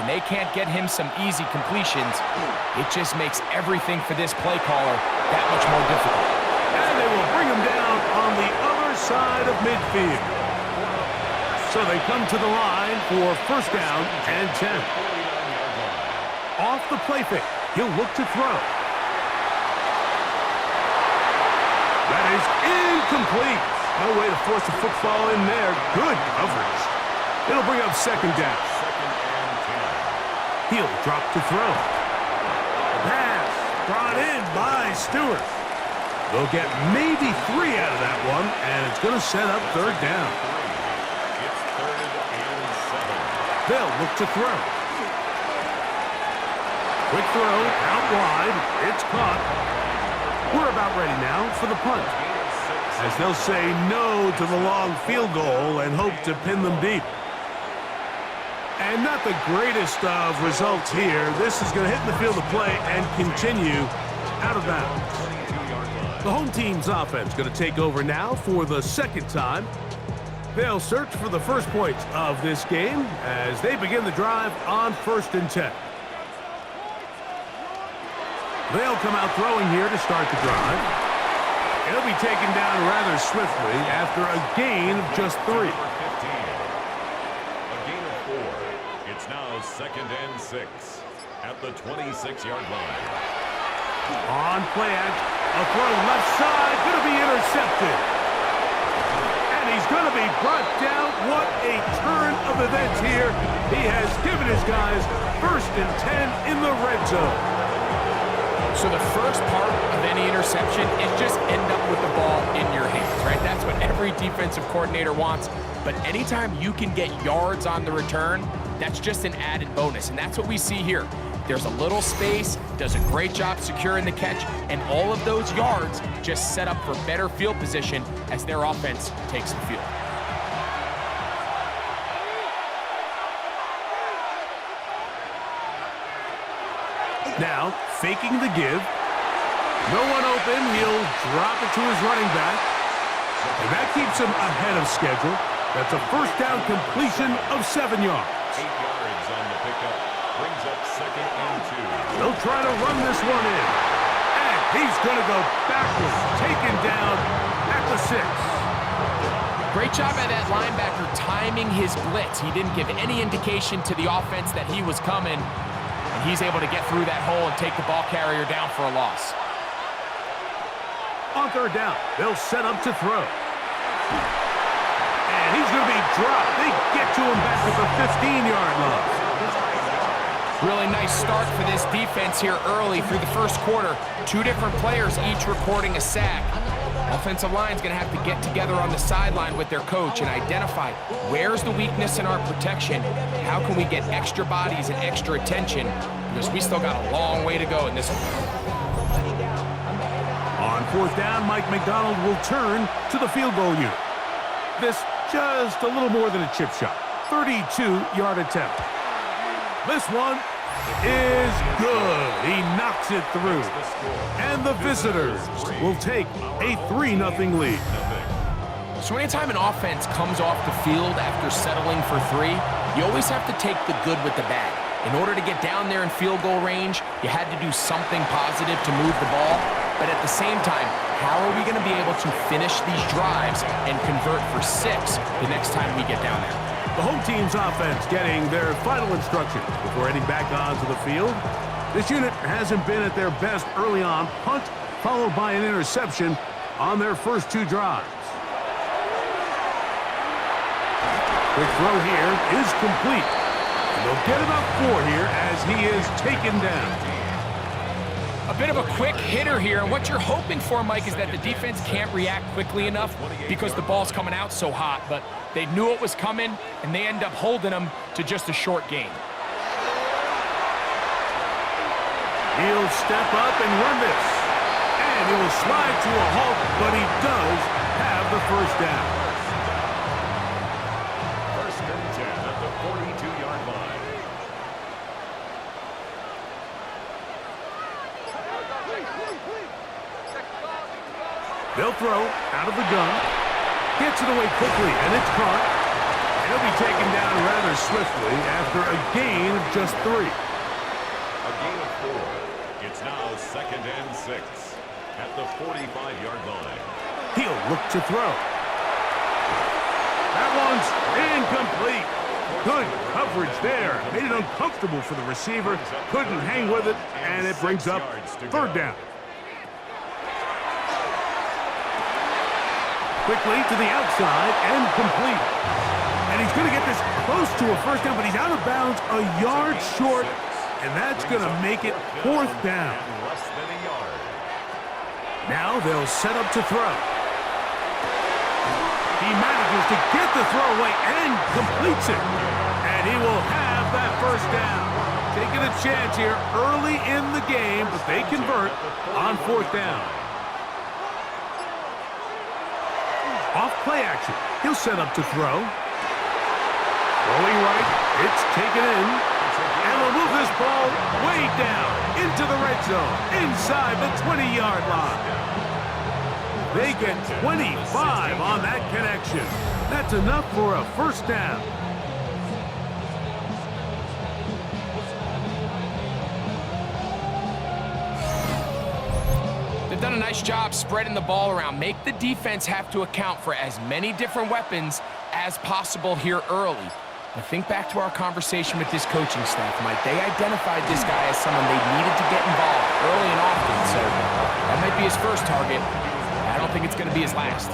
and they can't get him some easy completions, it just makes everything for this play caller that much more difficult. And they will bring him down on the other side of midfield. So they come to the line for first down and 10. Off the play fake, he'll look to throw. That is incomplete. No way to force a football in there. Good coverage. It'll bring up second down. He'll drop to throw. Pass brought in by Stewart. They'll get maybe 3 out of that one, and it's going to set up third down. It's 3rd and 7. They'll look to throw. Quick throw out wide. It's caught. We're about ready now for the punt, as they'll say no to the long field goal and hope to pin them deep. And not the greatest of results here. This is going to hit the field of play and continue out of bounds. The home team's offense going to take over now for the second time. They'll search for the first points of this game as they begin the drive on 1st and 10. They'll come out throwing here to start the drive. It'll be taken down rather swiftly after a gain of just 3. It's now 2nd and 6 at the 26-yard line. On play action, a throw left side, going to be intercepted. And he's going to be brought down. What a turn of events here. He has given his guys 1st and 10 in the red zone. So the first part of any interception is just end up with the ball in your hands, right? That's what every defensive coordinator wants. But anytime you can get yards on the return, that's just an added bonus, and that's what we see here. There's a little space, does a great job securing the catch, and all of those yards just set up for better field position as their offense takes the field. Now, faking the give. No one open, he'll drop it to his running back. And that keeps him ahead of schedule. That's a first down completion of 7 yards. 8 yards on the pickup. Brings up 2nd and 2. They'll try to run this one in. And he's going to go backwards. Taken down at the 6. Great job by that linebacker timing his blitz. He didn't give any indication to the offense that he was coming. And he's able to get through that hole and take the ball carrier down for a loss. On 3rd down, they'll set up to throw. And he's going to be dropped. They get to him back at the 15-yard line. Really nice start for this defense here early through the first quarter. 2 different players each recording a sack. Offensive line's going to have to get together on the sideline with their coach and identify where's the weakness in our protection, how can we get extra bodies and extra attention, because we still got a long way to go in this one. On 4th down, Mike McDonald will turn to the field goal unit. This just a little more than a chip shot. 32-yard attempt. This one is good. He knocks it through. And the visitors will take a 3-0 lead. So anytime an offense comes off the field after settling for 3, you always have to take the good with the bad. In order to get down there in field goal range, you had to do something positive to move the ball. But at the same time, how are we going to be able to finish these drives and convert for 6 the next time we get down there? The home team's offense getting their final instructions before heading back onto the field. This unit hasn't been at their best early on. Punt followed by an interception on their first 2 drives. Quick throw here is complete. And they'll get about 4 here as he is taken down. A bit of a quick hitter here, and what you're hoping for, Mike, is that the defense can't react quickly enough because the ball's coming out so hot, but they knew it was coming, and they end up holding them to just a short gain. He'll step up and run this, and he will slide to a halt, but he does have the first down. 1st and 10 at the 42-yard line. They'll throw out of the gun. Gets it away quickly, and it's caught. And He'll be taken down rather swiftly after a gain of just 3. A gain of 4. It's now 2nd and 6 at the 45-yard line. He'll look to throw. That one's incomplete. Good coverage there. Made it uncomfortable for the receiver. Couldn't hang with it, and it brings up 3rd down. Quickly to the outside and complete. And he's going to get this close to a 1st down, but he's out of bounds a yard short, and that's going to make it 4th down. Now they'll set up to throw. He manages to get the throw away and completes it. And he will have that 1st down. Taking a chance here early in the game, but they convert on 4th down. Off play action. He'll set up to throw. Rolling right. It's taken in. And we'll move this ball way down into the red zone, inside the 20-yard line. They get 25 on that connection. That's enough for a 1st down. They've done a nice job spreading the ball around. Make the defense have to account for as many different weapons as possible here early. But think back to our conversation with this coaching staff, Mike. They identified this guy as someone they needed to get involved early and often, so that might be his first target. I don't think it's going to be his last.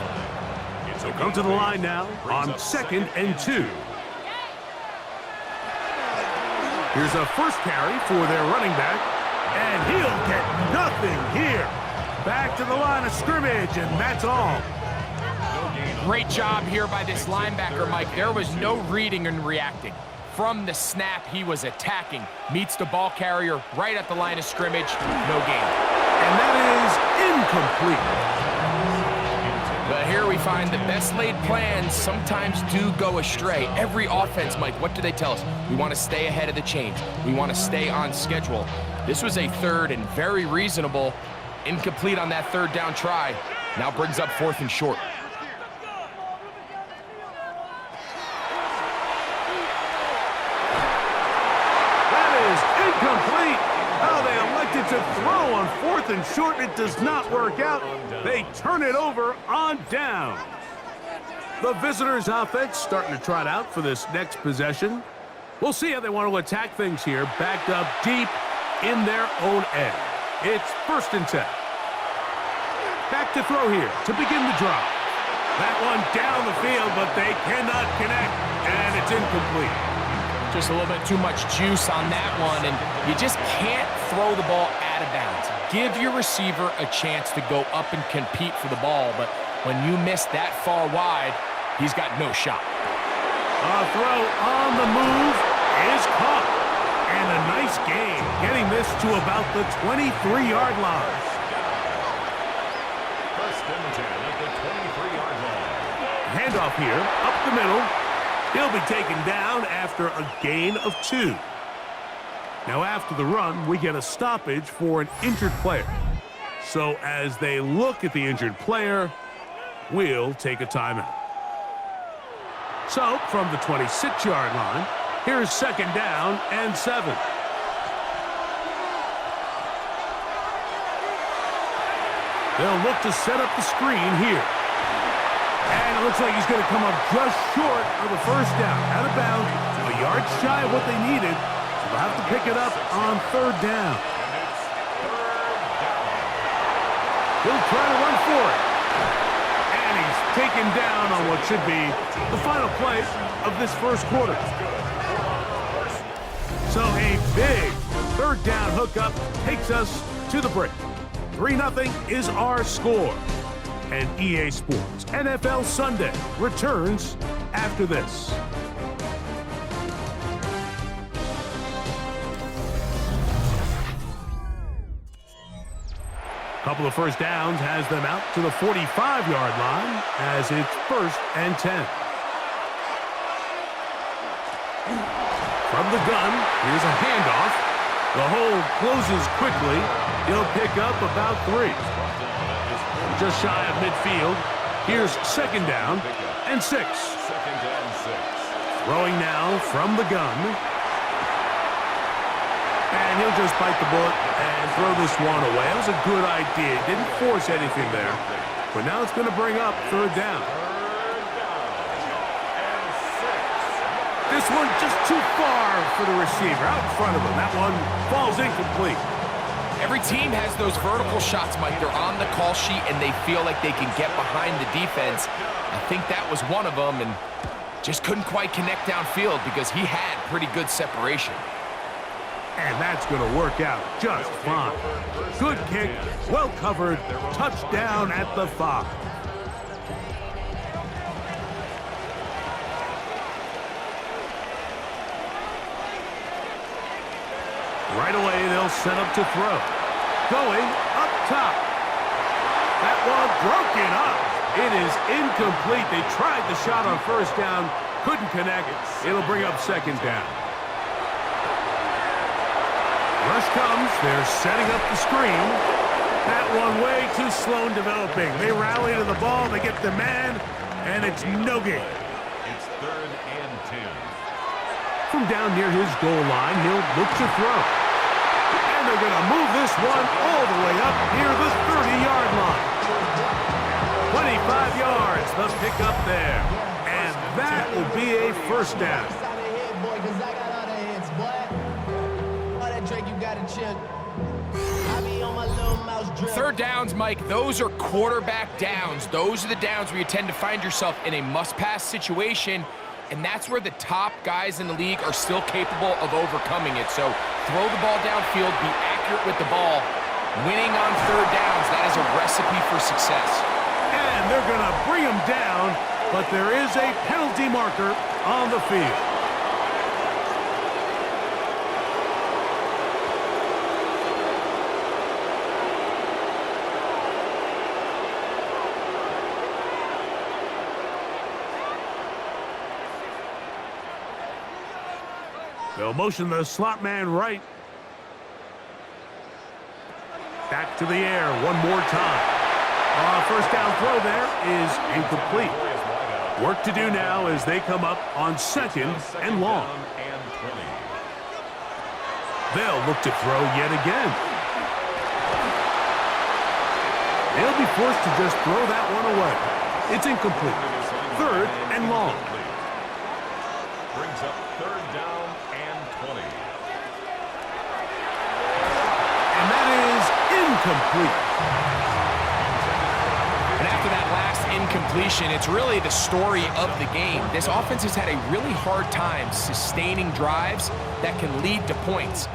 So come to the line now on 2nd and 2. Here's a 1st carry for their running back, and he'll get nothing here. Back to the line of scrimmage, and that's all. Great job here by this linebacker, Mike. There was no reading and reacting. From the snap, he was attacking. Meets the ball carrier right at the line of scrimmage. No gain. And that is incomplete. But here we find the best laid plans sometimes do go astray. Every offense, Mike, what do they tell us? We want to stay ahead of the chains. We want to stay on schedule. This was a 3rd and very reasonable. Incomplete on that 3rd down try. Now brings up 4th and short. Incomplete. Oh, they elected to throw on 4th and short. It does not work out. They turn it over on down. The visitors' offense starting to trot out for this next possession. We'll see how they want to attack things here, backed up deep in their own end. It's 1st and 10. Back to throw here to begin the drive. That one down the field, but they cannot connect, and it's incomplete. Just a little bit too much juice on that one, and you just can't throw the ball out of bounds. Give your receiver a chance to go up and compete for the ball, but when you miss that far wide, he's got no shot. A throw on the move is caught, and a nice gain, getting this to about the 23-yard line. 1st and 10 at the 23-yard line. Handoff here, up the middle. He'll be taken down after a gain of 2. Now after the run, we get a stoppage for an injured player. So as they look at the injured player, we'll take a timeout. So from the 26-yard line, here's 2nd down and 7. They'll look to set up the screen here. And it looks like he's going to come up just short of the 1st down. Out of bounds, a yard shy of what they needed. So they'll have to pick it up on 3rd down. He'll try to run for it. And he's taken down on what should be the final play of this 1st quarter. So a big 3rd down hookup takes us to the break. 3-0 is our score. And EA Sports NFL Sunday returns after this. Couple of 1st downs has them out to the 45-yard line as it's 1st and 10. From the gun, here's a handoff. The hole closes quickly. He'll pick up about 3. Just shy of midfield. Here's 2nd down and 6. 2nd and 6. Throwing now from the gun. And he'll just bite the bullet and throw this one away. That was a good idea. Didn't force anything there. But now it's going to bring up third down. This one just too far for the receiver out in front of him. That one falls incomplete. Every team has those vertical shots, Mike. They're on the call sheet, and they feel like they can get behind the defense. I think that was one of them, and just couldn't quite connect downfield because he had pretty good separation. And that's going to work out just fine. Good kick, well covered, touchdown at the 5. Right away, they'll set up to throw. Going up top. That one broken up. It is incomplete. They tried the shot on first down, couldn't connect. It'll bring up second down. Rush comes. They're setting up the screen. That one way too slow in developing. They rally to the ball. They get the man, and it's no gain. It's 3rd and 10. From down near his goal line, he'll look to throw. And they're going to move this one all the way up near the 30-yard line. 25 yards, the pickup there. And that will be a first down. Third downs, Mike, those are quarterback downs. Those are the downs where you tend to find yourself in a must-pass situation, and that's where the top guys in the league are still capable of overcoming it. So throw the ball downfield, be accurate with the ball. Winning on third downs, that is a recipe for success. And they're going to bring him down, but there is a penalty marker on the field. They'll motion the slot man right. Back to the air one more time. First down throw there is incomplete. Work to do now as they come up on second and long. They'll look to throw yet again. They'll be forced to just throw that one away. It's incomplete. 3rd and long. Brings up 3rd down and 20. And that is incomplete. And after that last incompletion, it's really the story of the game. This offense has had a really hard time sustaining drives that can lead to points.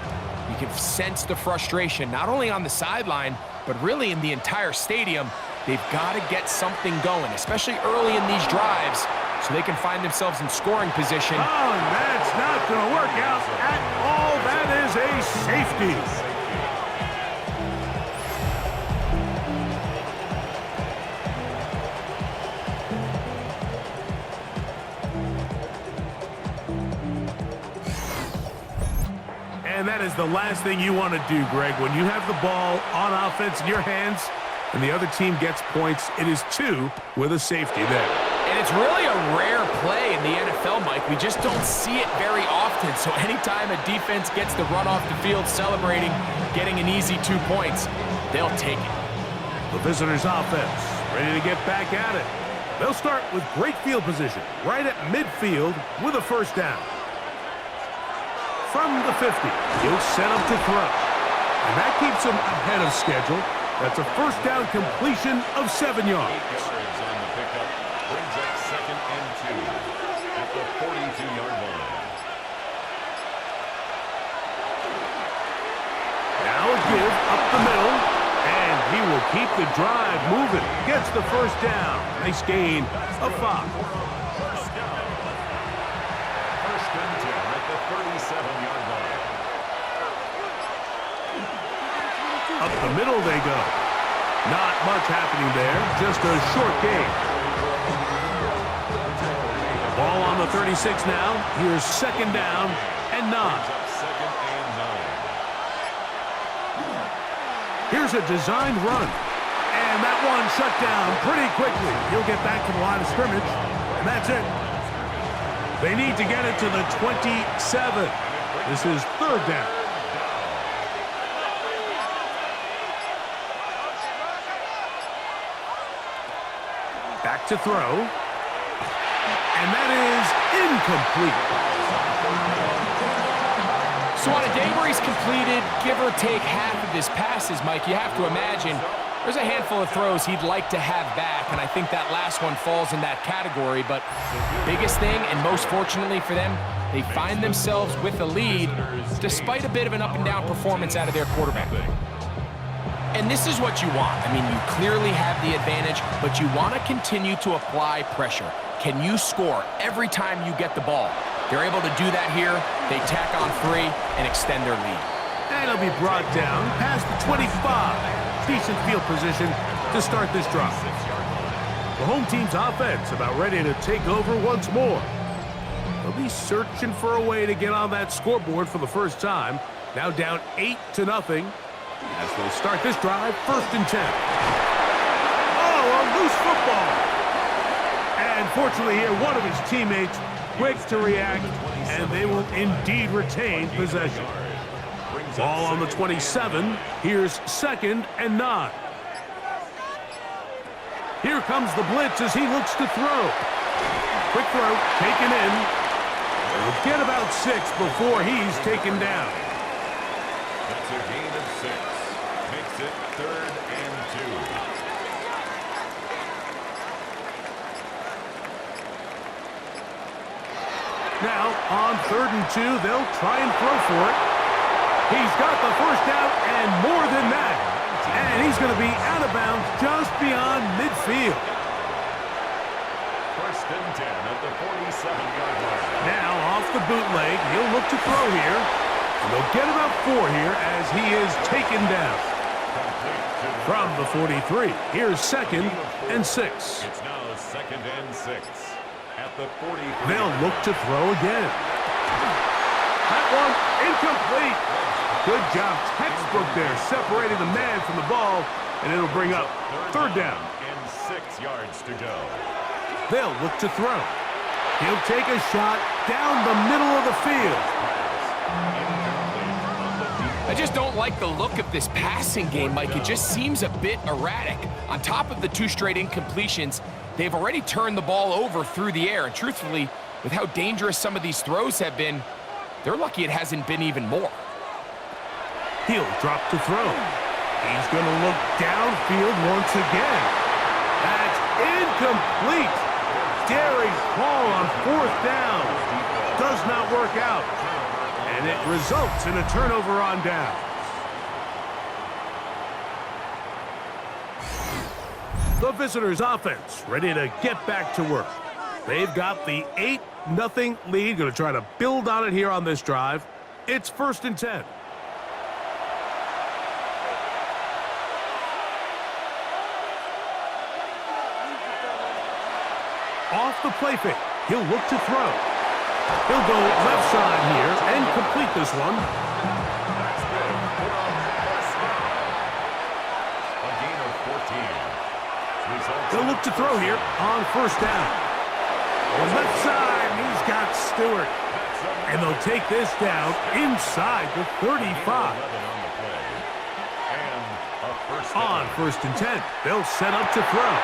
You can sense the frustration, not only on the sideline, but really in the entire stadium. They've got to get something going, especially early in these drives, so they can find themselves in scoring position. Oh, and that's not going to work out at all. That is a safety. And that is the last thing you want to do, Greg. When you have the ball on offense in your hands and the other team gets points, it is 2 with a safety there. And it's really a rare play in the NFL, Mike. We just don't see it very often. So anytime a defense gets the run off the field celebrating, getting an easy 2 points, they'll take it. The visitors' offense ready to get back at it. They'll start with great field position right at midfield with a first down. From the 50, he'll set up to throw. And that keeps him ahead of schedule. That's a first down completion of 7 yards. 8 yards on the pickup. Brings up 2nd and 2 at the 42-yard line. Now a give up the middle. And he will keep the drive moving. Gets the first down. Nice gain of 5. First down. First and 10 at the 37-yard line. Up the middle they go. Not much happening there. Just a short gain. Ball on the 36 now. Here's 2nd down and 9. Second and 9. Here's a designed run. And that one shut down pretty quickly. He'll get back to the line of scrimmage. And that's it. They need to get it to the 27. This is third down. Back to throw. And that is incomplete. So on a day where he's completed, give or take half of his passes, Mike, you have to imagine there's a handful of throws he'd like to have back, and I think that last one falls in that category. But biggest thing, and most fortunately for them, they find themselves with a lead despite a bit of an up-and-down performance out of their quarterback. And this is what you want. I mean, you clearly have the advantage, but you want to continue to apply pressure. Can you score every time you get the ball? They're able to do that here. They tack on 3 and extend their lead. And it'll be brought down past the 25. Decent field position to start this drive. The home team's offense about ready to take over once more. They'll be searching for a way to get on that scoreboard for the first time. Now down 8-0 as they'll start this drive, 1st and 10. Oh, a loose football. And fortunately here, one of his teammates quick to react, and they will indeed retain possession. Ball on the 27. Here's 2nd and 9. Here comes the blitz as he looks to throw. Quick throw, taken in. He'll get about 6 before he's taken down. That's a gain of 6. Makes it 3rd and 2. Now, on 3rd and 2, they'll try and throw for it. He's got the first down and more than that. And he's going to be out of bounds just beyond midfield. 1st and 10 at the 47-yard line. Now, off the bootleg, he'll look to throw here. And they'll get about 4 here as he is taken down. From the 43, here's 2nd and 6. It's now 2nd and 6 at the 43. They'll look to throw again. That one incomplete. Good job, textbook there, separating the man from the ball, and it'll bring up 3rd down. And 6 yards to go. They'll look to throw. He'll take a shot down the middle of the field. I just don't like the look of this passing game, Mike. It just seems a bit erratic. On top of the 2 straight incompletions, they've already turned the ball over through the air. And truthfully, with how dangerous some of these throws have been, they're lucky it hasn't been even more. He'll drop to throw. He's going to look downfield once again. That's incomplete. Daring call on 4th down. Does not work out. And it results in a turnover on down. The visitors' offense ready to get back to work. They've got the 8-0 lead. Going to try to build on it here on this drive. It's 1st and 10. Off the play fake. He'll look to throw. He'll go left side here and complete this one. A gain of 14. They'll look to throw here on 1st down. On left side, he's got Stewart. And they'll take this down inside the 35. On 1st and 10, they'll set up to throw.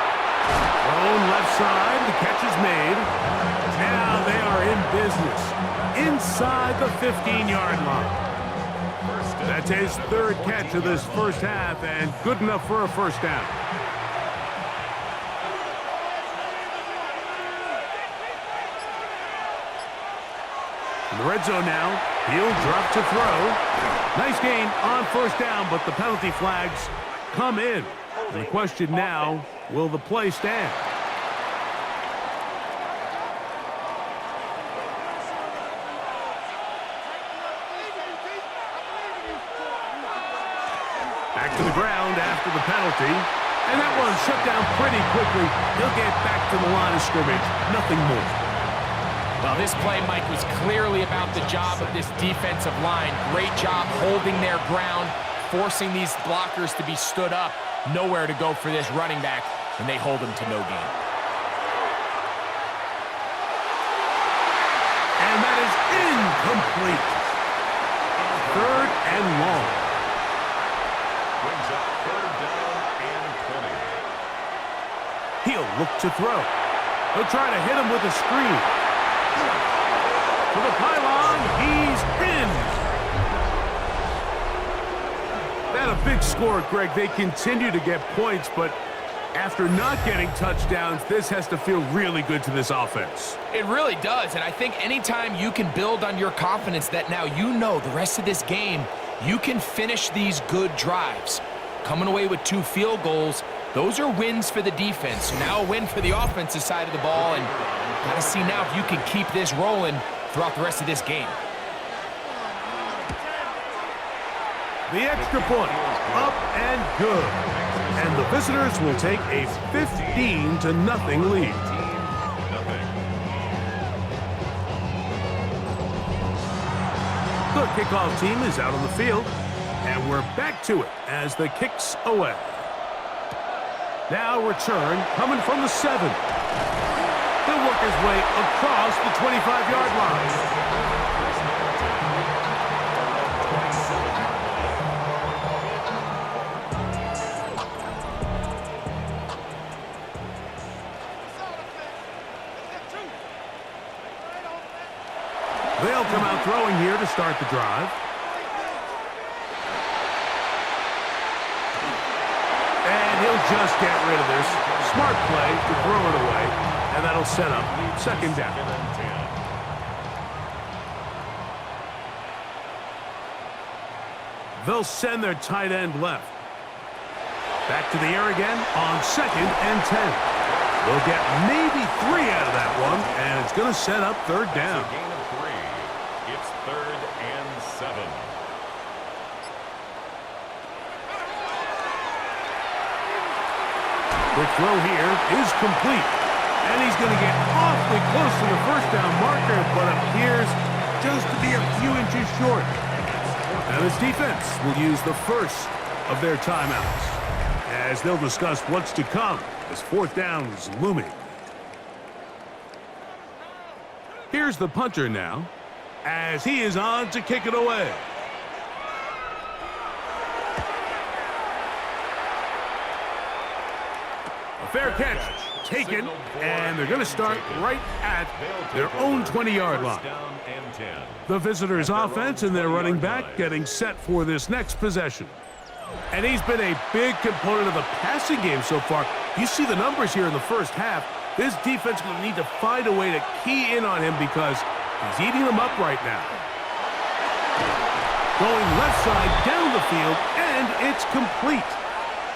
Thrown left side, the catch is made. Now they are in business inside the 15-yard line. That's his 3rd catch of this first half and good enough for a 1st down. In the red zone now, he'll drop to throw. Nice gain on 1st down, but the penalty flags come in. And the question now, will the play stand? Back to the ground after the penalty. And that one shut down pretty quickly. He'll get back to the line of scrimmage. Nothing more. Well, this play, Mike, was clearly about the job of this defensive line. Great job holding their ground, forcing these blockers to be stood up. Nowhere to go for this running back, and they hold him to no gain. is incomplete. Third and long. Brings up third down and 20. He'll look to throw. He'll try to hit him with a screen. To the pylon, he's in. That a big score, Greg. They continue to get points, but after not getting touchdowns, this has to feel really good to this offense. It really does, and I think anytime you can build on your confidence that now you know the rest of this game, you can finish these good drives. Coming away with 2 field goals, those are wins for the defense. Now a win for the offensive side of the ball, and got to see now if you can keep this rolling throughout the rest of this game. The extra point, up and good. And the visitors will take a 15-0 lead. The kickoff team is out on the field, and we're back to it as the kick's away. Now return coming from the 7. He'll work his way across the 25-yard line. They'll come out throwing here to start the drive. And he'll just get rid of this. Smart play to throw it away, and that'll set up second down. They'll send their tight end left. Back to the air again on 2nd and 10. They'll get maybe 3 out of that one, and it's going to set up third down. Gain of 3. It's 3rd and 7. Quick throw here is complete. And he's going to get awfully close to the first down marker, but appears just to be a few inches short. Now this defense will use the first of their timeouts, as they'll discuss what's to come as 4th down is looming. Here's the punter now, as he is on to kick it away. A fair catch taken, and they're going to start right at their own 20-yard line. The visitors' offense and their running back getting set for this next possession. And he's been a big component of the passing game so far. You see the numbers here in the first half. This defense will need to find a way to key in on him because he's eating them up right now. Going left side down the field, and it's complete.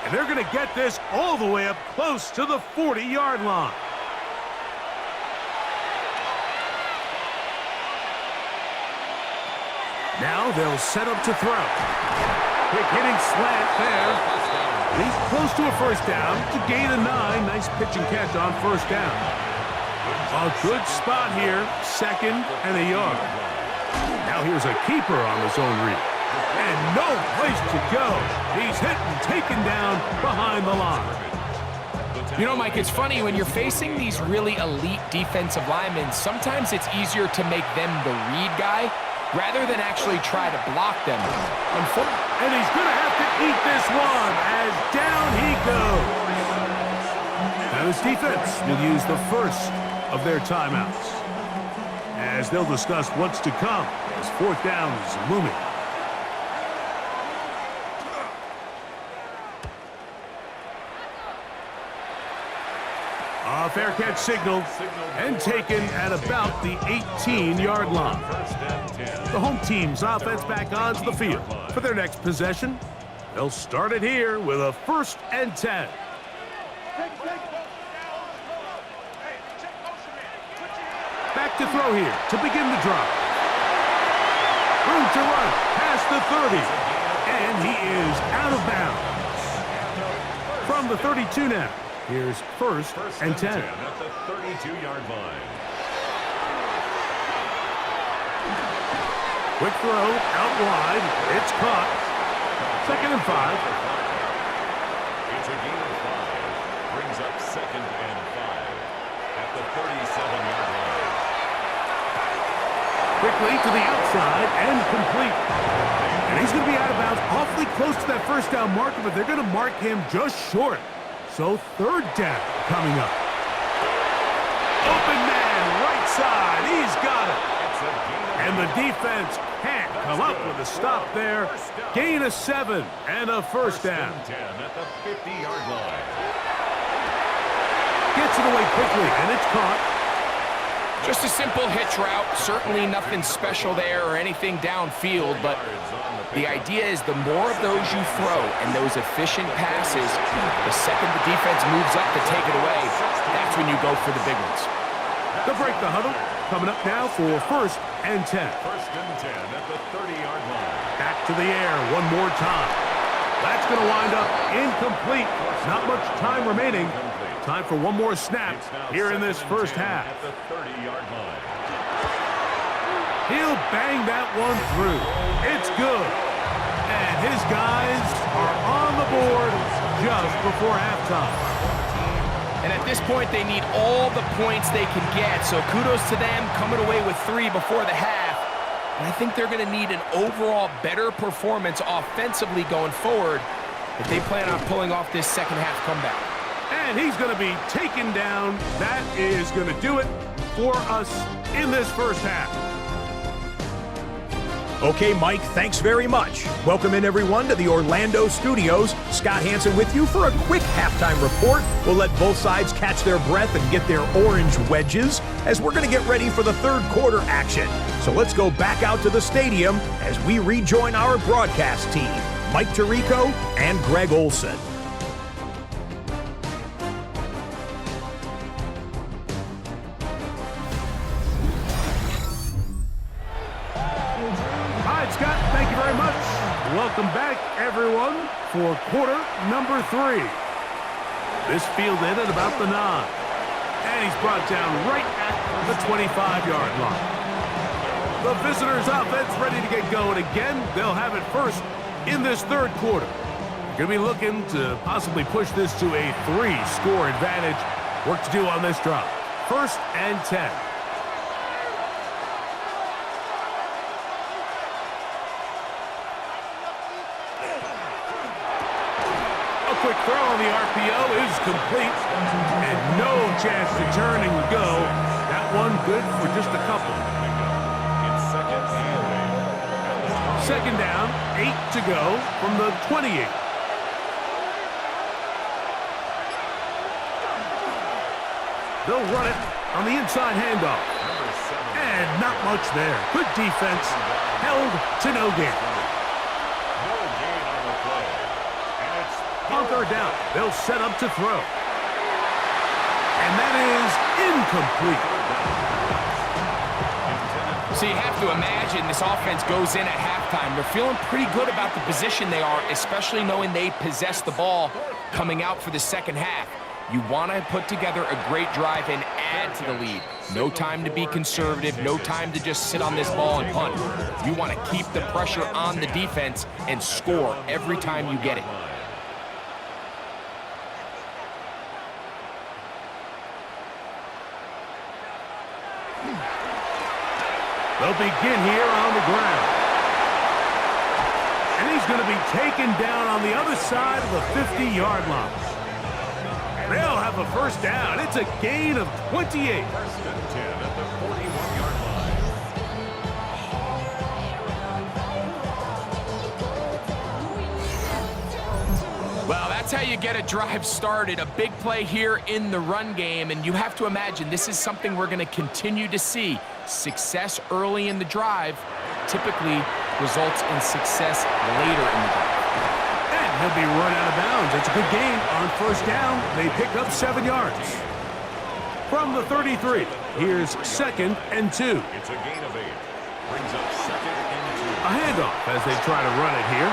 And they're going to get this all the way up close to the 40-yard line. Now they'll set up to throw. Quick hitting slant there. He's close to a first down to gain a 9. Nice pitch and catch on first down. A good spot here, 2nd and a yard. Now here's a keeper on the zone read. And no place to go. He's hit and taken down behind the line. You know, Mike, it's funny, when you're facing these really elite defensive linemen, sometimes it's easier to make them the read guy rather than actually try to block them. And he's going to have to eat this one as down he goes. Now this defense will use the first of their timeouts, as they'll discuss what's to come as 4th down is looming. A fair catch signal and taken at about the 18-yard line. The home team's offense back onto the field for their next possession. They'll start it here with a 1st and 10. Back to throw here to begin the drive. Room to run past the 30, and he is out of bounds. From the 32 now. Here's 1st and 10. At the 32-yard line. Quick throw out wide. It's caught. 2nd and 5. It's a gain of 5. Brings up 2nd and 5 at the 37-yard line. Quickly to the outside and complete. And he's going to be out of bounds awfully close to that first down marker, but they're going to mark him just short. So third down coming up. Open man, right side. He's got it. And the defense can't come up with a stop there. Gain of 7 and a first down. 10 at the 50-yard line. Gets it away quickly, and it's caught. Just a simple hitch route. Certainly nothing special there or anything downfield, but the idea is the more of those you throw and those efficient passes, the second the defense moves up to take it away, that's when you go for the big ones. They'll break the huddle. Coming up now for first and 10. First and 10 at the 30-yard line. Back to the air one more time. That's going to wind up incomplete. Not much time remaining. Time for one more snap here in this first half. At the 30-yard line. He'll bang that one through. It's good. And his guys are on the board just before halftime. And at this point, they need all the points they can get. So kudos to them coming away with 3 before the half. And I think they're going to need an overall better performance offensively going forward if they plan on pulling off this second half comeback. And he's going to be taken down. That is going to do it for us in this first half. Okay, Mike, thanks very much. Welcome in, everyone, to the Orlando studios. Scott Hansen with you for a quick halftime report. We'll let both sides catch their breath and get their orange wedges as we're going to get ready for the third quarter action. So let's go back out to the stadium as we rejoin our broadcast team, Mike Tirico and Greg Olson. Scott, thank you very much. Welcome back, everyone, for quarter number 3. This fielded at about the 9. And he's brought down right at the 25-yard line. The visitors' offense ready to get going again. They'll have it first in this third quarter. Going to be looking to possibly push this to a 3-score advantage. Work to do on this drive. First and 10. Quick throw on the RPO is complete, and no chance to turn and go. That one good for just a couple. Second down, 8 to go from the 28. They'll run it on the inside handoff. And not much there. Good defense, held to no gain. On third down, they'll set up to throw. And that is incomplete. So you have to imagine this offense goes in at halftime. They're feeling pretty good about the position they are, especially knowing they possess the ball coming out for the second half. You want to put together a great drive and add to the lead. No time to be conservative, no time to just sit on this ball and punt. You want to keep the pressure on the defense and score every time you get it. They'll begin here on the ground. And he's going to be taken down on the other side of the 50-yard line. They'll have a first down. It's a gain of 28. First and 10 at the 41-yard line. Well, that's how you get a drive started. A big play here in the run game, and you have to imagine this is something we're going to continue to see. Success early in the drive typically results in success later in the drive. And he'll be run out of bounds. It's a good gain on first down. They pick up 7 yards. From the 33, here's second and 2. It's a gain of 8. Brings up second and 2. A handoff as they try to run it here.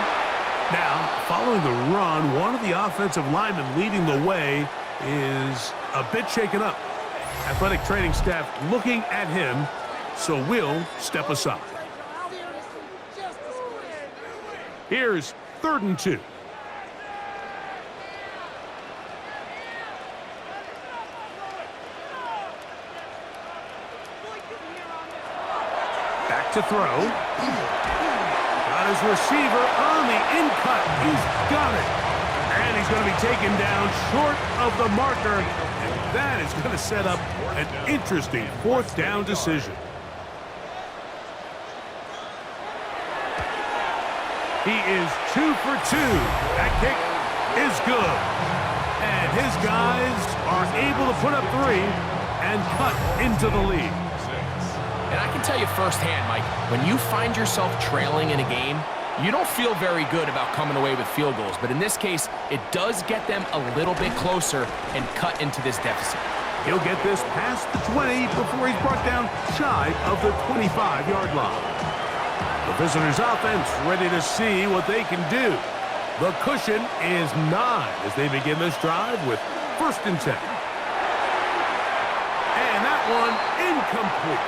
Now, following the run, one of the offensive linemen leading the way is a bit shaken up. Athletic training staff looking at him, so we'll step aside. Here's third and 2. Back to throw. Got his receiver on the in-cut. He's got it. And he's going to be taken down short of the marker. And that is going to set up an interesting fourth down decision. He is 2 for 2. That kick is good. And his guys are able to put up 3 and cut into the lead. And I can tell you firsthand, Mike, when you find yourself trailing in a game, you don't feel very good about coming away with field goals. But in this case, it does get them a little bit closer and cut into this deficit. He'll get this past the 20 before he's brought down shy of the 25-yard line. The visitors' offense ready to see what they can do. The cushion is 9 as they begin this drive with 1st and 10. And that one incomplete.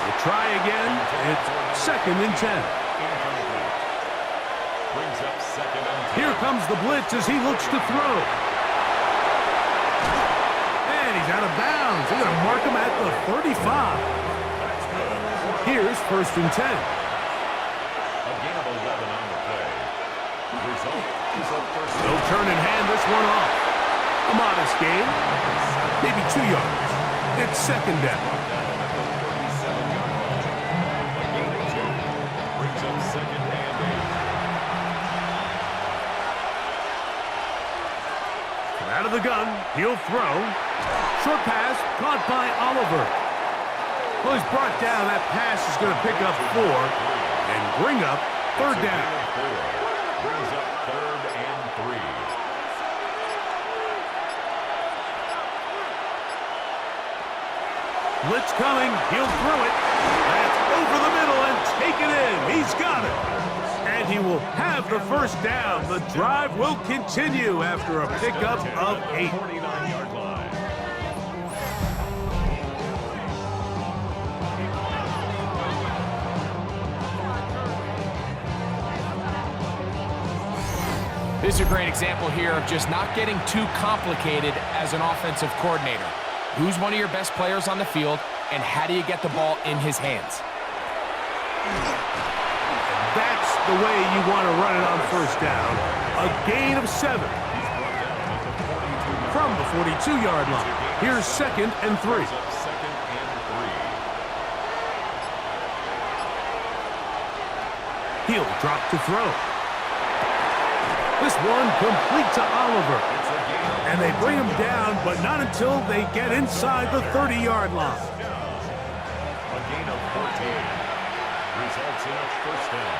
We'll try again. It's 2nd and 10. Here comes the blitz as he looks to throw. And he's out of bounds. They're going to mark him at the 35. Here's 1st and 10. No turn and hand this one off. A modest game. Maybe 2 yards. It's 2nd down. Out of the gun, he'll throw. Short pass, caught by Oliver. Well, he's brought down. That pass is going to pick up 4 and bring up 3rd down. Brings up 3rd and 3. Blitz coming. He'll throw it. That's over the middle and take it in. He's got it. And he will have the 1st down. The drive will continue after a pickup of 8. 49-yard line. This is a great example here of just not getting too complicated as an offensive coordinator. Who's one of your best players on the field, and how do you get the ball in his hands? That's the way you want to run it on 1st down. A gain of 7. From the 42-yard line. Here's 2nd and 3. He'll drop to throw. This one complete to Oliver. And they bring him down, but not until they get inside the 30-yard line. A gain of 14. Results in a 1st down.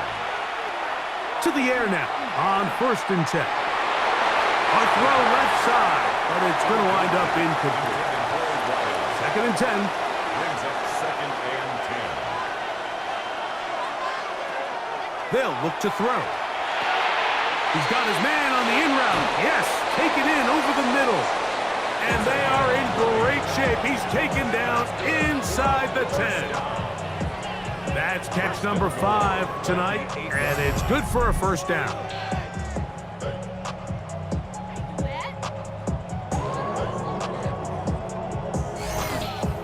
To the air now on 1st and 10. A throw left side, but it's going to wind up incomplete. 2nd and 10. Brings up 2nd and 10. They'll look to throw. He's got his man on the in route. Yes, taken in over the middle. And they are in great shape. He's taken down inside the 10. That's catch number 5 tonight, and it's good for a 1st down.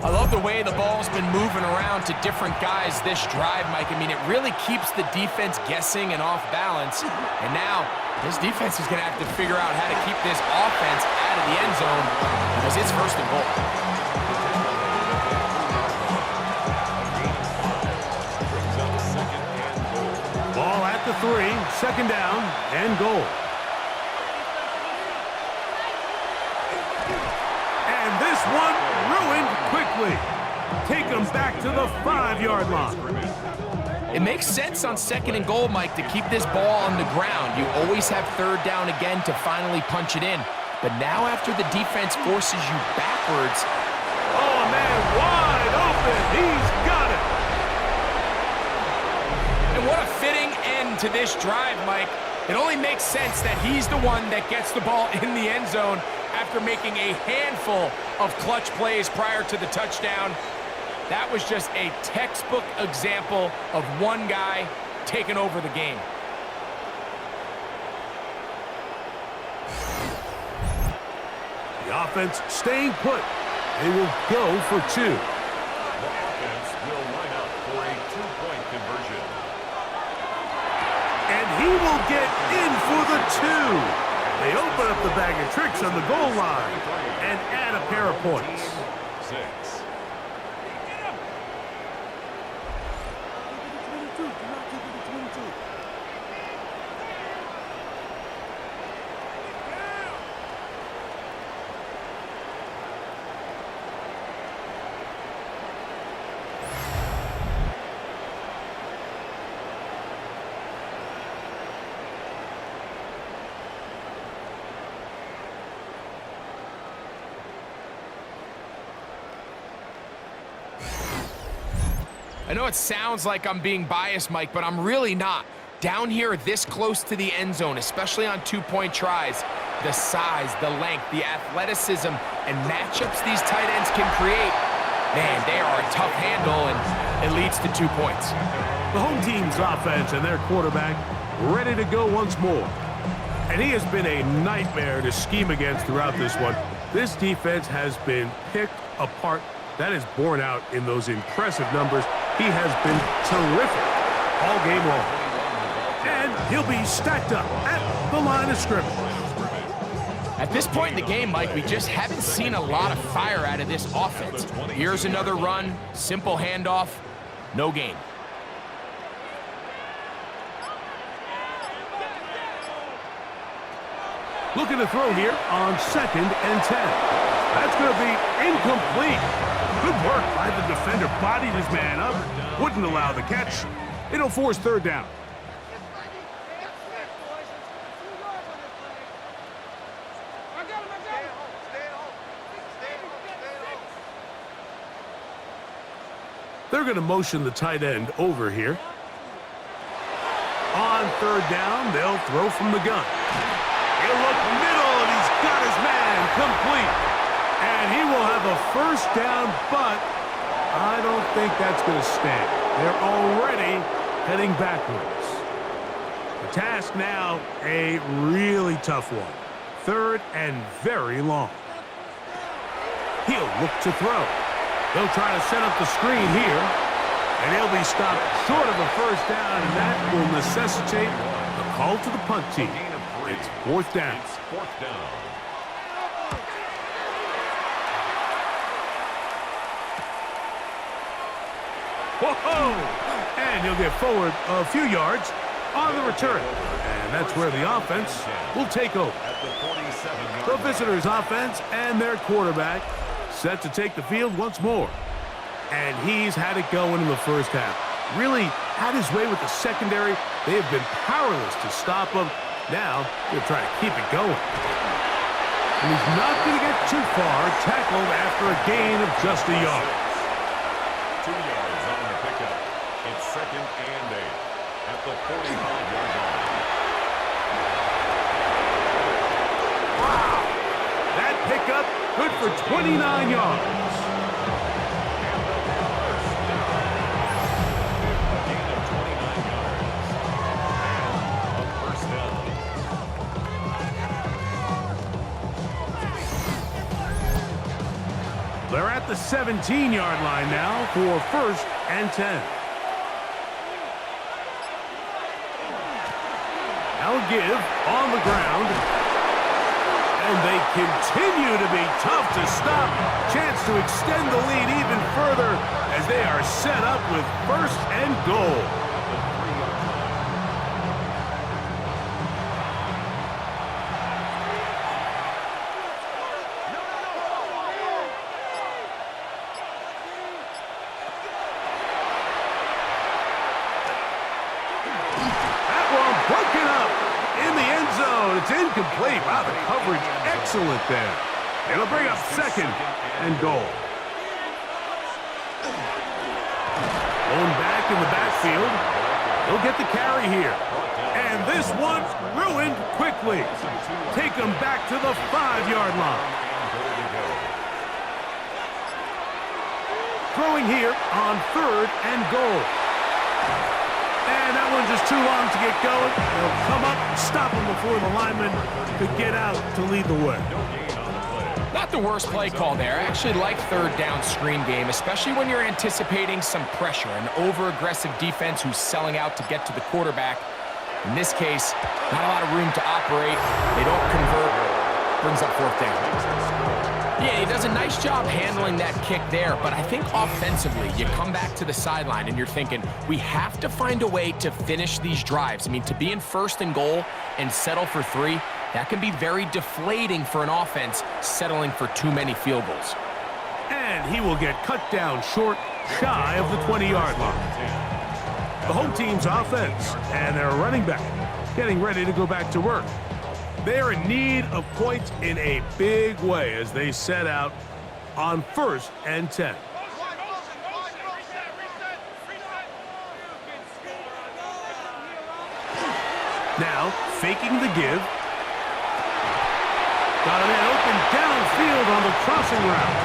I love the way the ball's been moving around to different guys this drive, Mike. I mean, it really keeps the defense guessing and off balance. And now, this defense is going to have to figure out how to keep this offense out of the end zone because it's 1st and goal. Ball at the 3, 2nd down, and goal. And this one ruined quickly. Take them back to the 5-yard line. It makes sense on 2nd and goal, Mike, to keep this ball on the ground. You always have 3rd down again to finally punch it in. But now after the defense forces you backwards. Oh, man, wide open. He's got it. And what a fitting end to this drive, Mike. It only makes sense that he's the one that gets the ball in the end zone after making a handful of clutch plays prior to the touchdown. That was just a textbook example of one guy taking over the game. The offense staying put. They will go for 2. The offense will line up for a 2. two-point conversion. And he will get in for the two. They open up the bag of tricks on the goal line and add a pair of points. 6. I know it sounds like I'm being biased, Mike, but I'm really not. Down here this close to the end zone, especially on two-point tries, the size, the length, the athleticism, and matchups these tight ends can create, man, they are a tough handle, and it leads to 2 points. The home team's offense and their quarterback ready to go once more. And he has been a nightmare to scheme against throughout this one. This defense has been picked apart. That is borne out in those impressive numbers. He has been terrific all game long. And he'll be stacked up at the line of scrimmage. At this point in the game, Mike, we just haven't seen a lot of fire out of this offense. Here's another run, simple handoff, no gain. Looking to throw here on 2nd and 10. That's going to be incomplete. Good work by the defender. Bodied his man up. Wouldn't allow the catch. It'll force 3rd down. They're going to motion the tight end over here. On 3rd down, they'll throw from the gun. He'll look middle, and he's got his man complete. And he will have a 1st down, but I don't think that's going to stand. They're already heading backwards. The task now, a really tough one. 3rd and very long. He'll look to throw. They'll try to set up the screen here, and he'll be stopped short of a 1st down, and that will necessitate a call to the punt team. It's 4th down. It's 4th down. Whoa! And he'll get forward a few yards on the return. And that's where the offense will take over. The visitors' offense and their quarterback set to take the field once more. And he's had it going in the first half. Really had his way with the secondary. They have been powerless to stop him. Now he'll try to keep it going. And he's not going to get too far, tackled after a gain of just a yard. 2 yards on the pickup. It's 2nd and 8 at the 45-yard line. Wow! That pickup good for 29 yards. A gain of 29 yards. And a 1st down. They're at the 17-yard line now for 1st and 10. Now a give on the ground. And they continue to be tough to stop. Chance to extend the lead even further as they are set up with 1st and goal. It's incomplete. Wow, the coverage excellent there. It'll bring up 2nd and goal. Going back in the backfield. He'll get the carry here. And this one ruined quickly. Take him back to the 5-yard line. Throwing here on 3rd and goal. And that one's just too long to get going. They'll come up, stop him before the lineman could get out to lead the way. No gain on the play. Not the worst play call there. I actually like third down screen game, especially when you're anticipating some pressure, an over-aggressive defense who's selling out to get to the quarterback. In this case, not a lot of room to operate. They don't convert. Brings up fourth down. Yeah, he does a nice job handling that kick there, but I think offensively, you come back to the sideline and you're thinking, we have to find a way to finish these drives. I mean, to be in first and goal and settle for 3, that can be very deflating for an offense settling for too many field goals. And he will get cut down short, shy of the 20-yard line. The home team's offense and their running back getting ready to go back to work. They're in need of points in a big way as they set out on 1st and 10. Now, faking the give. Got a man open downfield on the crossing route.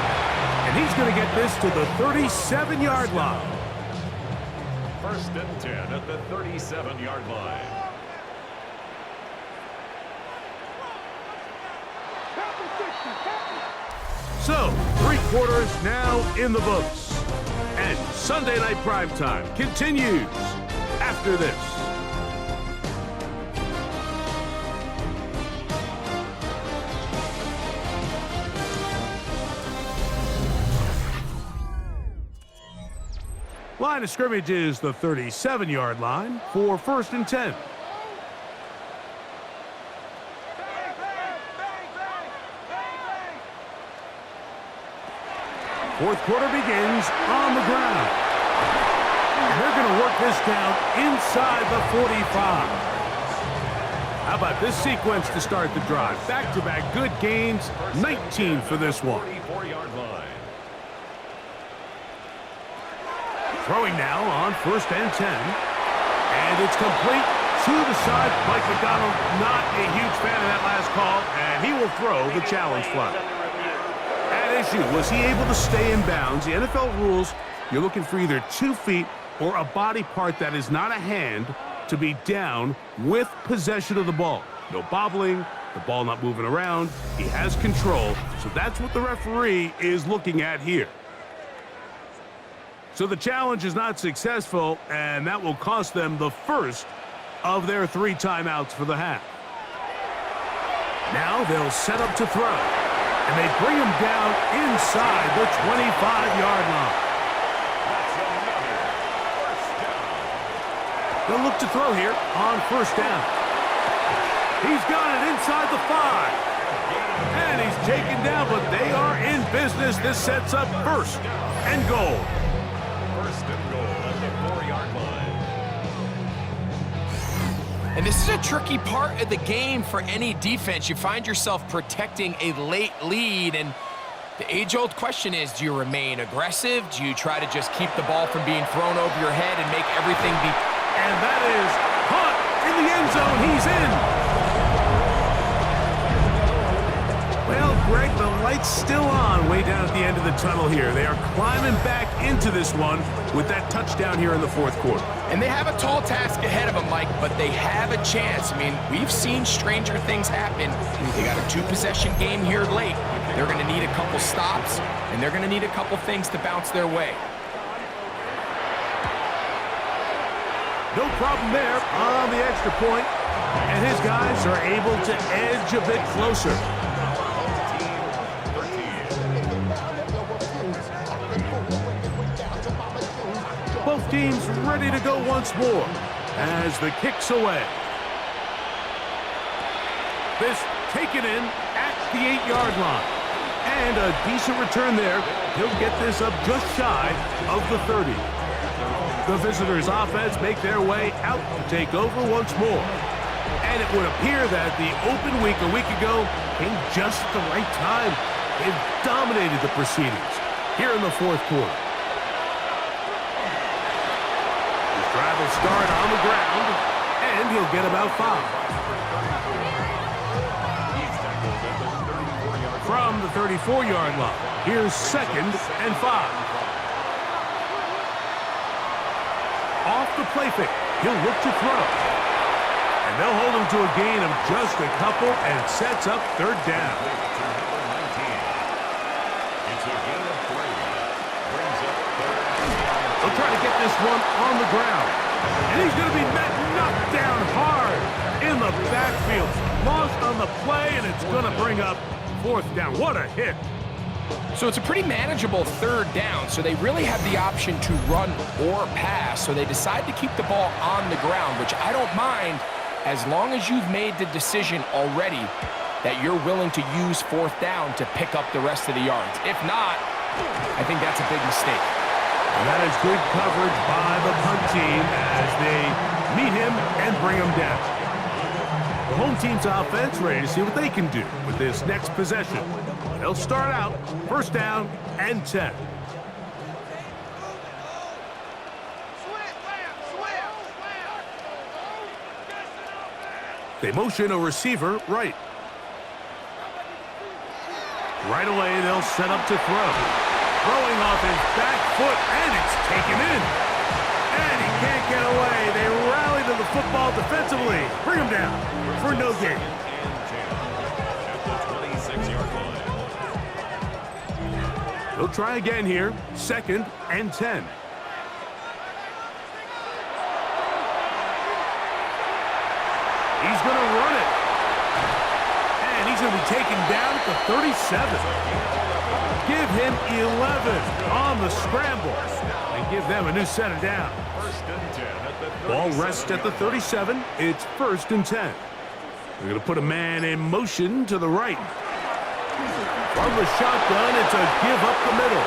And he's going to get this to the 37-yard line. 1st and 10 at the 37-yard line. So, 3 quarters now in the books. And Sunday Night Primetime continues after this. Line of scrimmage is the 37-yard line for 1st and 10. Fourth quarter begins on the ground. And they're going to work this down inside the 45. How about this sequence to start the drive? Back-to-back good gains, 19 for this one. 44-yard line. Throwing now on 1st and 10. And it's complete to the side. Mike McDonald, not a huge fan of that last call, and he will throw the challenge flag. At issue, was he able to stay in bounds? The NFL rules, you're looking for either 2 feet or a body part that is not a hand to be down with possession of the ball. No bobbling, the ball not moving around. He has control, so that's what the referee is looking at here. So the challenge is not successful, and that will cost them the first of their 3 timeouts for the half. Now they'll set up to throw, and they bring him down inside the 25-yard line. They'll look to throw here on 1st down. He's got it inside the 5. And he's taken down, but they are in business. This sets up 1st and goal. 1st and goal at the 4-yard line. And this is a tricky part of the game for any defense. You find yourself protecting a late lead, and the age-old question is, do you remain aggressive? Do you try to just keep the ball from being thrown over your head and make everything be... And that is caught in the end zone. He's in. Well, Greg, the light's still on way down at the end of the tunnel here. They are climbing back into this one with that touchdown here in the 4th quarter. And they have a tall task ahead of them, Mike, but they have a chance. I mean, we've seen stranger things happen. They got a 2-possession game here late. They're going to need a couple stops, and they're going to need a couple things to bounce their way. No problem there on the extra point, and his guys are able to edge a bit closer. Both teams ready to go once more as the kick's away. This taken in at the 8-yard line. And a decent return there. He'll get this up just shy of the 30. The visitors' offense make their way out to take over once more. And it would appear that the open week a week ago came just at the right time. They've dominated the proceedings here in the 4th quarter. His drive will start on the ground, and he'll get about 5. From the 34-yard line, here's 2nd and 5. Off the play fake, he'll look to throw. And they'll hold him to a gain of just a couple and sets up 3rd down. a gain of 3. Brings up third. They'll try to get this one on the ground. And he's going to be knocked down hard in the backfield. Lost on the play, and it's going to bring up 4th down. What a hit. So it's a pretty manageable 3rd down, so they really have the option to run or pass, so they decide to keep the ball on the ground, which I don't mind as long as you've made the decision already that you're willing to use 4th down to pick up the rest of the yards. If not, I think that's a big mistake. And that is good coverage by the punt team as they meet him and bring him down. The home team's offense ready to see what they can do with this next possession. They'll start out 1st down and 10. They motion a receiver right. Right away, they'll set up to throw. Throwing off his back foot, and it's taken in. And he can't get away. They rally to the football defensively. Bring him down for no gain. At the 26-yard line. They'll try again here. 2nd and 10. He's going to run it. And he's going to be taken down at the 37. Give him 11 on the scramble. And give them a new set of down. 1st and 10 at the 37. Ball rests at the 37. It's 1st and 10. They're going to put a man in motion to the right. From the shotgun, it's a give up the middle.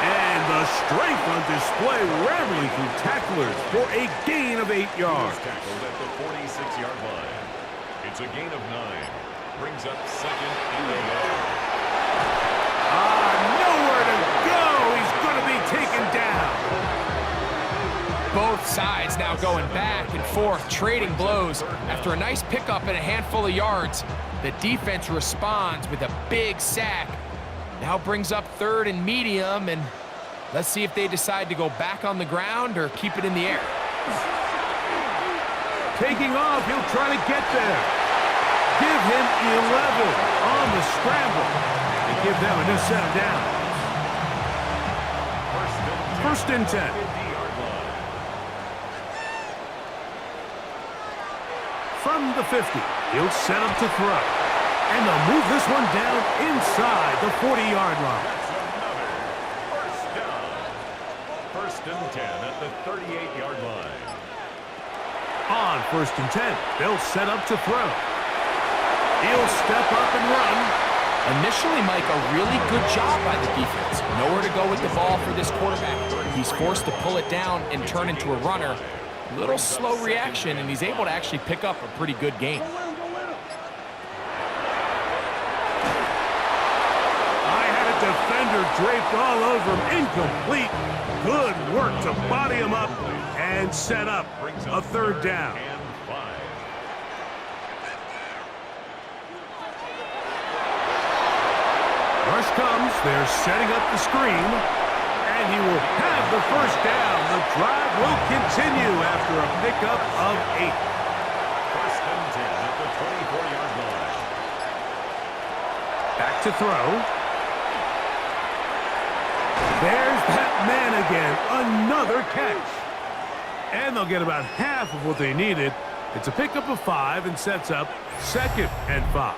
And the strength on display, rambling through tacklers for a gain of 8 yards. Tackled at the 46-yard line. It's a gain of 9. Brings up 2nd and 11. Nowhere to go. He's going to be taken down. Both sides now going back and forth, trading blows. After a nice pickup and a handful of yards, the defense responds with a big sack. Now brings up 3rd and medium, and let's see if they decide to go back on the ground or keep it in the air. Taking off, he'll try to get there. Give him 11 on the scramble. And give them a new set of downs. 1st and 10. From the 50, he'll set up to throw. And they'll move this one down inside the 40-yard line. First down. 1st and 10 at the 38-yard line. On 1st and 10, they'll set up to throw. He'll step up and run. Initially, Mike, a really good job by the defense. Nowhere to go with the ball for this quarterback. He's forced to pull it down and turn into a runner. Little slow reaction, and he's able to actually pick up a pretty good gain. I had a defender draped all over him. Incomplete. Good work to body him up and set up a 3rd down. And 5. Rush comes. They're setting up the screen. And he will have the 1st down. The drive will continue after a pickup of 8. 1st and 10 at the 24-yard line. Back to throw. There's that man again. Another catch. And they'll get about half of what they needed. It's a pickup of 5 and sets up 2nd and 5.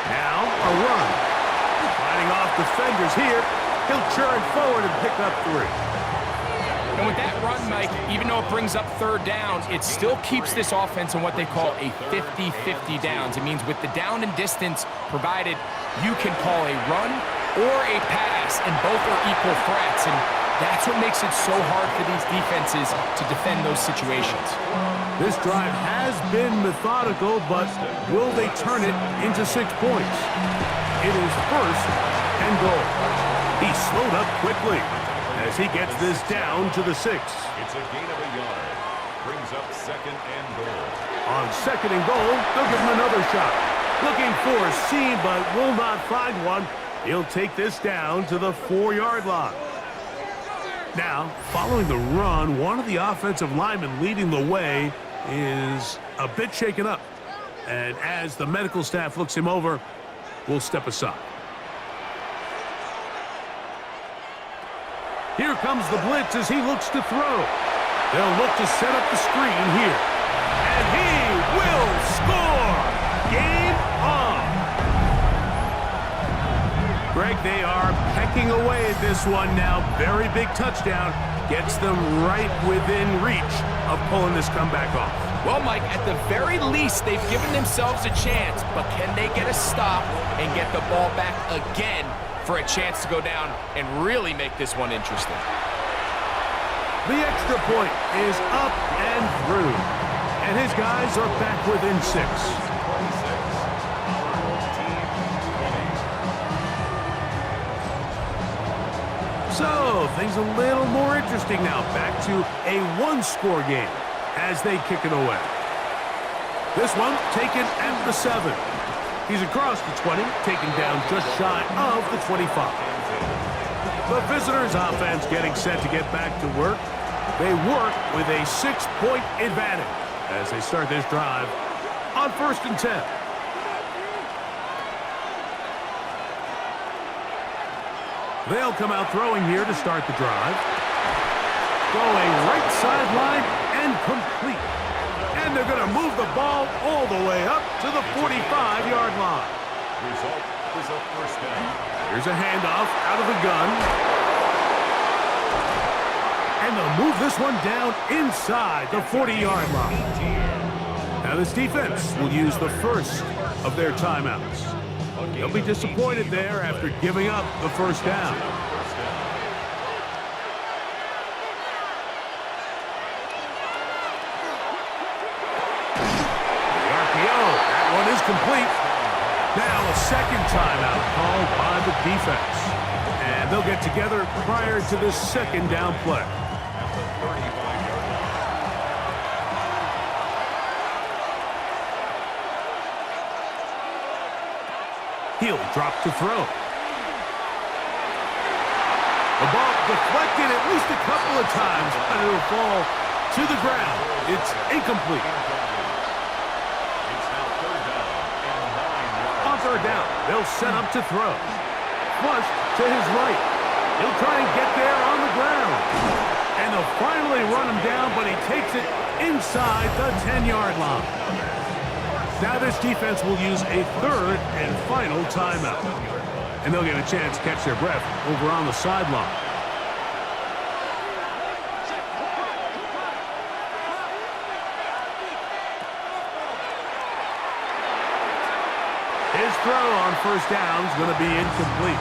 Now a run. Fighting off defenders here. He'll churn forward and pick up 3. And with that run, Mike, even though it brings up 3rd down, it still keeps this offense in what they call a 50-50 downs. It means with the down and distance provided, you can call a run or a pass, and both are equal threats. And that's what makes it so hard for these defenses to defend those situations. This drive has been methodical, but will they turn it into 6 points? It is 1st and goal. He slowed up quickly as he gets this down to the 6. It's a gain of a yard. Brings up 2nd and goal. On 2nd and goal, they'll give him another shot. Looking for a seam, but will not find one He'll take this down to the 4-yard line. Now, following the run, one of the offensive linemen leading the way is a bit shaken up. And as the medical staff looks him over, we'll step aside. Here comes the blitz as he looks to throw. They'll look to set up the screen here. And he will score! Game on! Greg, they are pecking away at this one now. Very big touchdown. Gets them right within reach of pulling this comeback off. Well, Mike, at the very least, they've given themselves a chance, but can they get a stop and get the ball back again for a chance to go down and really make this one interesting? The extra point is up and through, and his guys are back within 6. So, things a little more interesting now. Back to a one-score game as they kick it away. This one taken at the 7. He's across the 20, taken down just shy of the 25. The visitors' offense getting set to get back to work. They work with a 6-point advantage as they start this drive on 1st and 10. They'll come out throwing here to start the drive. Going right sideline and complete. And they're going to move the ball all the way up to the 45-yard line. Result is a first down. Here's a handoff out of the gun. And they'll move this one down inside the 40-yard line. Now this defense will use the first of their timeouts. They'll be disappointed there after giving up the first down. The RPO, that one is complete. Now a second timeout called by the defense. And they'll get together prior to this second down play. He'll drop to throw. The ball deflected at least a couple of times, but it'll fall to the ground. It's incomplete. It's now 3rd down and 9 yards. On 3rd down, they'll set up to throw. Flush to his right. He'll try and get there on the ground. And they'll finally run him down, but he takes it inside the 10-yard line. Now this defense will use a 3rd and final timeout. And they'll get a chance to catch their breath over on the sideline. His throw on 1st down is going to be incomplete.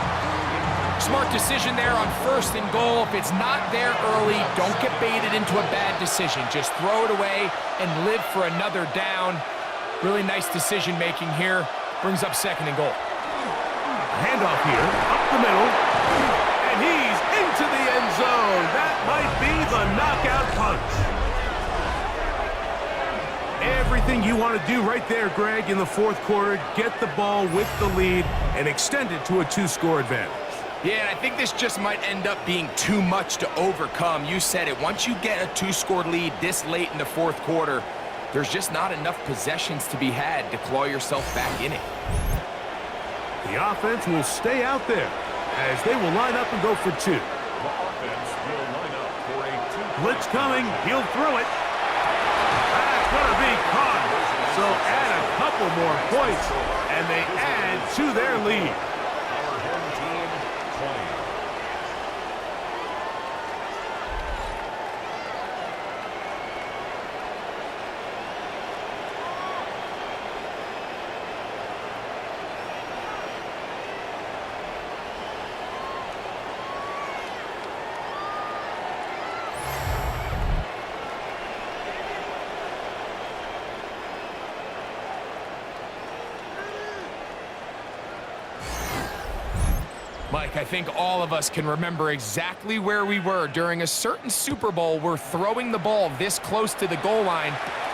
Smart decision there on 1st and goal. If it's not there early, don't get baited into a bad decision. Just throw it away and live for another down. Really nice decision-making here. Brings up 2nd and goal. Handoff here, up the middle. And he's into the end zone. That might be the knockout punch. Everything you want to do right there, Greg, in the 4th quarter. Get the ball with the lead and extend it to a 2-score advantage. Yeah, and I think this just might end up being too much to overcome. You said it. Once you get a 2-score lead this late in the 4th quarter, there's just not enough possessions to be had to claw yourself back in it. The offense will stay out there as they will line up and go for 2. The offense will line up for a 2. Blitz coming. He'll throw it. That's going to be caught. So add a couple more points, and they add to their lead. Our home team 20. Mike, I think all of us can remember exactly where we were during a certain Super Bowl where throwing the ball this close to the goal line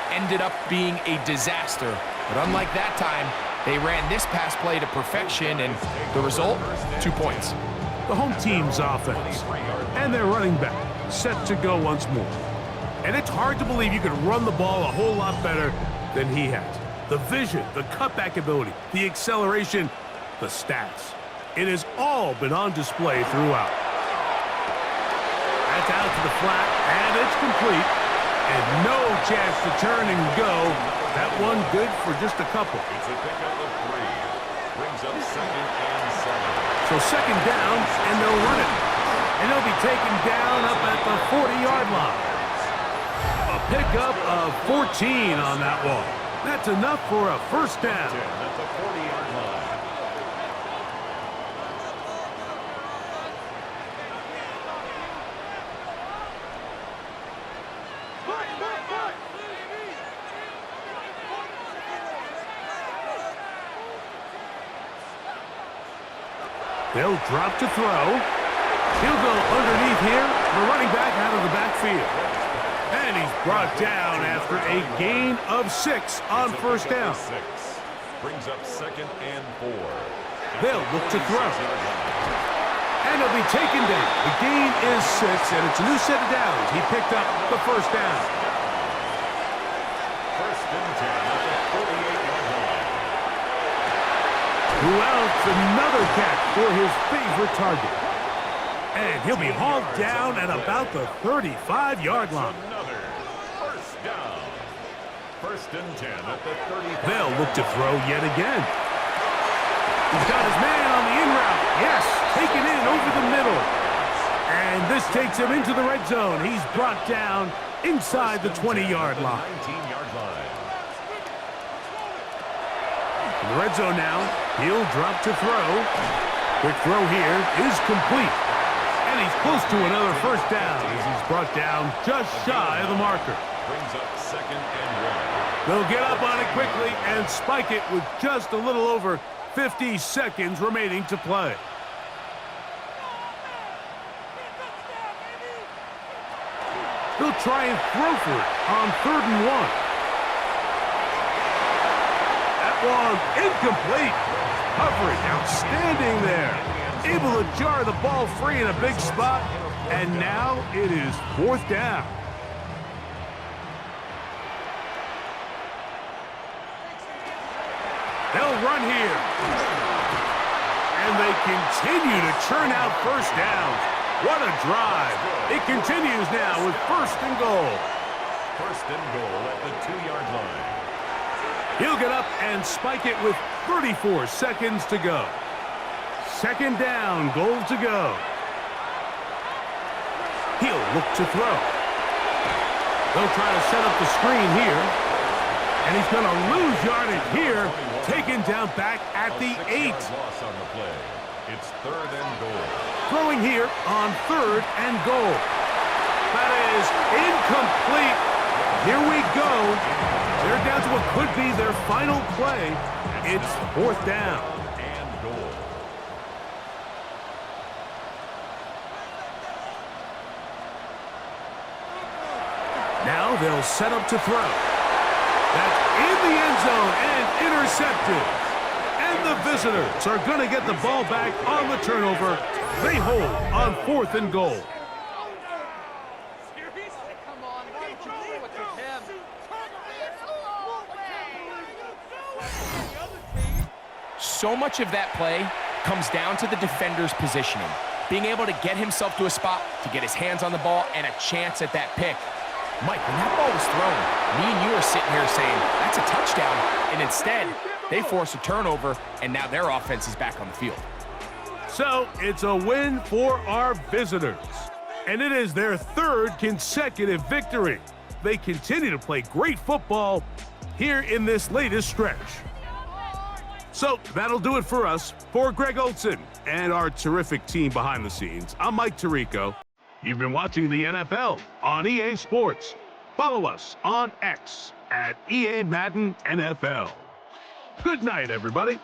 ended up being a disaster. But unlike that time, They ran this pass play to perfection, and the result, 2 points. The home team's offense and their running back set to go once more. And it's hard to believe you could run the ball a whole lot better than he has. The vision, the cutback ability, the acceleration, the stats. It has all been on display throughout. That's out to the flat, and it's complete. And no chance to turn and go. That one good for just a couple. It's a pickup of 3. Brings up 2nd and 7. So 2nd down, and they'll run it. And they'll be taken down up at the 40-yard line. A pickup of 14 on that one. That's enough for a first down. At the 40-yard line. They'll drop to throw. He'll go underneath here. The running back out of the backfield. And he's brought down after a gain of 6 on first down. 6. Brings up 2nd and 4. They'll look to throw. And he'll be taken down. The gain is 6, and it's a new set of downs. He picked up the first down. 1st and 10 at the 48-yard line. Who else? Another catch for his favorite target. And he'll be hauled down at about the 35-yard line. Another first down. 1st and 10 at the 35. They'll look to throw yet again. He's got his man on the in route. Yes, taken in over the middle. And this takes him into the red zone. He's brought down inside the 20-yard line. 19-yard line. In the red zone now, he'll drop to throw. Quick throw here is complete. And he's close to another first down as he's brought down just shy of the marker. Brings up 2nd and 1. They'll get up on it quickly and spike it with just a little over 50 seconds remaining to play. They'll try and throw for it on 3rd and 1. That one incomplete. Coverage outstanding there. Able to jar the ball free in a big spot. And now it is 4th down. They'll run here. And they continue to churn out first downs. What a drive. It continues now with 1st and goal. 1st and goal at the 2-yard line. He'll get up and spike it with 34 seconds to go. 2nd down, goal to go. He'll look to throw. They'll try to set up the screen here. And he's going to lose yardage here. Taken down back at the 8. Loss on the play. It's 3rd and goal. Throwing here on 3rd and goal. That is incomplete. Here we go. They're down to what could be their final play. It's 4th down. And goal. Now they'll set up to throw. That's in the end zone and intercepted. And the visitors are going to get the ball back on the turnover. They hold on 4th and goal. So much of that play comes down to the defender's positioning, being able to get himself to a spot to get his hands on the ball and a chance at that pick. Mike, when that ball was thrown, me and you are sitting here saying, that's a touchdown, and instead, they force a turnover, and now their offense is back on the field. So it's a win for our visitors, and it is their 3rd consecutive victory. They continue to play great football here in this latest stretch. So that'll do it for us. For Greg Olson and our terrific team behind the scenes, I'm Mike Tirico. You've been watching the NFL on EA Sports. Follow us on X at EA Madden NFL. Good night, everybody.